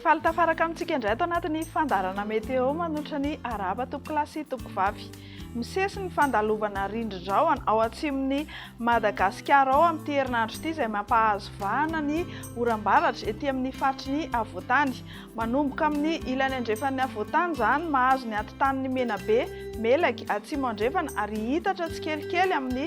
Rehefa alitafaraka amintsika indray ato anatin'ny fandarana meteo manolotra ny araba topoklasy topovavy. Misesy ny fandalovana rindrin-drahona ao atsimon'ny Madagasikara ao amin'ity herinandro ity izay mampahazo vahana ny oram-baratra ety amin'ny faritry ny Avoatany. Manomboka amin'ny ilany andrefan'ny Avoatany izany mahazo ny antotanin'ny Menabe, Melaky, Atsimo andrefana ary hitatra tsikelikely amin'ny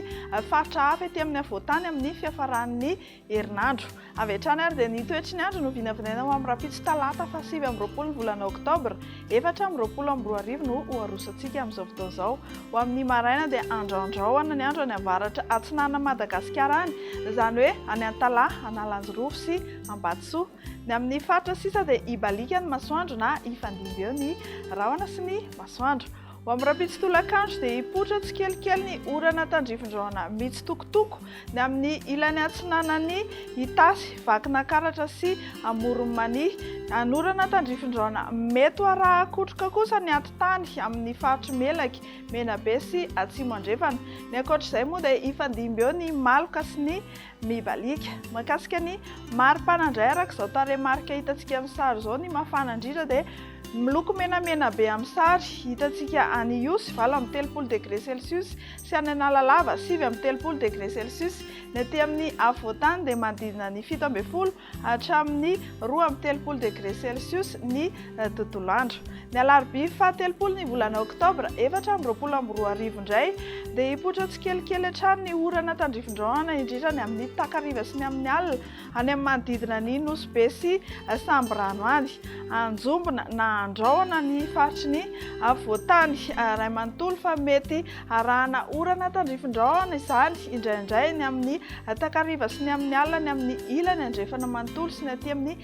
faritra hafa ety amin'ny Avoatany amin'ny fiafaran'ny herinandro. Avy hatrany ary dia ny toetry ny andro no vinavinaina ho amin'ny rapitso talata fa 7 amby roapolo ny volana Oktobra 4 amby roapolo amby roa arivo no hoarosantsika amin'izao fotoana izao. Ho amin'ny maraina dia andraondraona ny andro any avaratra atsinana Madagasikara any, izany hoe any Antalaha, Analanjorofo sy Ambatsoa. Ny amin'ny faritra sisa dia ibalika ny masoandro na ifandimby eo ny rahona sy ny masoandro. Ho amin'ny rapitso tolakandro dia hipoitra tsikelikely ny orana tandrifin-drahona mitsitokotoko ny amin'ny ilany atsinanan'ny Itasy, Vakinakaratra sy Amoronmany. Anorana tandrifin-drahona mety araha kotroka kosa ny antotany amin'ny faritry Melaky, Menabe sy Atsimo andrefana. Ny ankoatr'izay moa dia ifandimby eo ny Maloka sy ny Mibalika. Mahakasika ny maripana indray araka izao tarehimarika hitantsika amin'ny sary izao ny mafana indrindra dia miloko menamena be amin'ny sary. Hitantsika any Iosy 4 degré Celsius sy any Analalava 7 degré Celsius. Ny aty amin'ny Avoatany dia manodidina ny 17 hatramin'ny 2 degré Celsius ny tontolo andro. Ny alarobia 7 ny volana Oktobra 4 amby roapolo amby roa arivo indray dia hipoitra tsikelikely hatrany ny orana tandrifin-drahona indrindra ny amin'ny takariva sy ny amin'ny alina any amin'ny manodidina ny Nosy sy Samborano any. Anjombona na andraona ny faritry ny Avoatany ray manontolo fa mety arahana orana tandrifin-drahona izany indraindray ny amin'ny takariva sy ny amin'ny alina ny amin'ny ilany andrefana manontolo sy ny aty amin'ny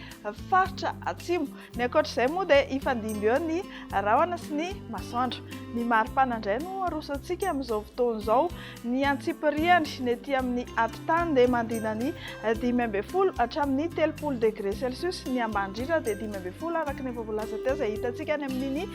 faritra Atsimo. Ny ankoatr'izay moa dia ifandimby eo ny rahona sy ny masoandro. Ny maripana indray no arosantsika amin'izao fotoana izao. Ny Antsipiriany ny aty amin'ny Antotany dia manodidina ny 10 hatramin'ny 3 degré Celsius. Ny ambandrindra dia 10 araka ny efa voalaza teo izay hitantsika any amin'ny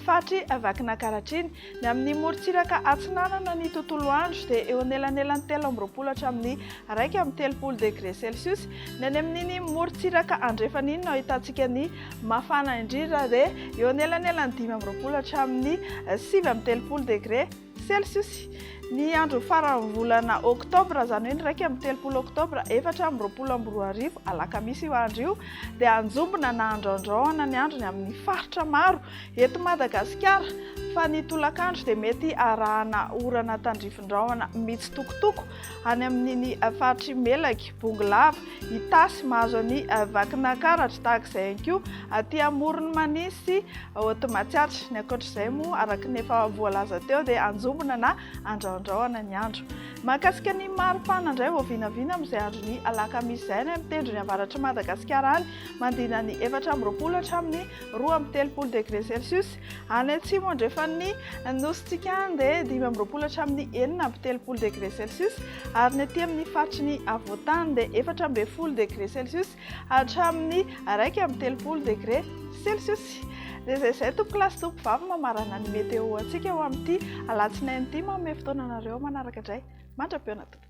faritry Vakinakaratra iny. Ny amin'ny morontsiraka atsinanana ny tontolo andro dia eo anelanelany 3 amby roapolo hatramin'ny 1 amby 3 degré Celsius. Ny any amin'ny morontsiraka andrefana iny no ahitantsika ny mafana indrindra dia eo anelanelany 5 amby roapolo hatramin'ny 7 amby 3 degré Celsius. Ny andro faran'ny volana Oktobra izany hoe ny 1 amby 3 Oktobra 4 amby roapolo amby roa arivo alakamisy io andro io dia anjombona na andraondraona ny andro ny amin'ny faritra maro eto Madagasikara. Fa ny tolakandro dia mety arahana orana tandrifin-drahona mitsitokotoko any amin'ny faritry Melaky, Bongolava, Itasy mahazo ny Vakinakaratra tahak'izay ihany koa aty Amoronmany sy Otomatsiatra. Ny ankoatr'izay moa araka ny efa voalaza teo dia anjombona na andraondraona ny andro. Mahakasika ny maripana indray vao vinavina amin'izay andro ny alakamisy izay ny amin'ny tendrony avaratra Madagasikara any manodidina ny 4 amby roapolo hatramin'ny 2 amby 3 degré Celsius. Any Atsimo andrefana ny Nositsika any dia 5 amby roapolo hatramin'ny 4 amby 3 degré Celsius ary ny aty amin'ny faritry ny Avoatany dia 4 amby 10 degré Celsius hatramin'ny 1 amby 3 degré Celsius. Dia izay topoklasy topovavy mamarana ny meteo antsika ho amin'ity alatsinainy ity manome fotoana anareo manaraka indray. Mandra-peona tompoko.